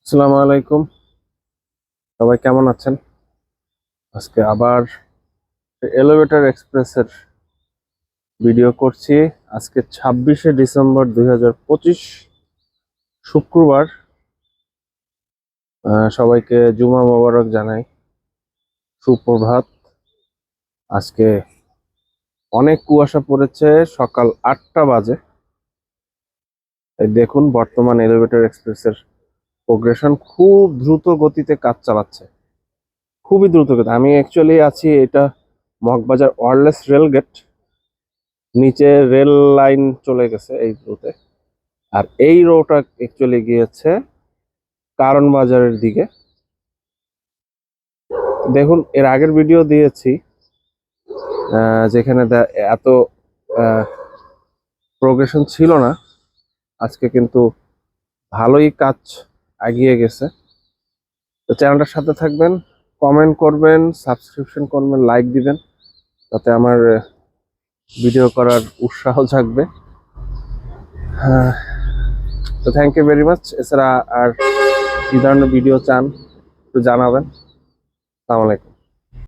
আসসালামু আলাইকুম। সবাই কেমন আছেন? আজকে আবার এলিভেটর এক্সপ্রেসের ভিডিও করছি। আজকে 26শে ডিসেম্বর 2025 শুক্রবার। সবাইকে জুমা মোবারক জানাই, সুপ্রভাত। আজকে অনেক কুয়াশা পড়েছে, সকাল 8টা বাজে। এই দেখুন বর্তমান এলিভেটর এক্সপ্রেসের প্রোগ্রেশন খুব দ্রুত গতিতে কাজ চালাচ্ছে, খুবই দ্রুত গতি। আমি অ্যাকচুয়ালি আছি এটা মগবাজার ওয়্যারলেস রেলগেট, নিচে রেল লাইন চলে গেছে এই রোতে। আর এই রোটা অ্যাকচুয়ালি গিয়েছে কারণ বাজারের দিকে। দেখুন এর আগের ভিডিও দিয়েছি যেখানে এত প্রোগ্রেশন ছিল না। আজকে কিন্তু ভালোই কাজ এগিয়ে গেছে। তো চ্যানেলটার সাথে থাকবেন, কমেন্ট করবেন, সাবস্ক্রিপশন করবেন, লাইক দিবেন, তাতে আমার ভিডিও করার উৎসাহ জাগবে। তো থ্যাংক ইউ ভেরি মাচ। এছাড়া আর কি ধরনের ভিডিও চান একটু জানাবেন। আসসালামু আলাইকুম।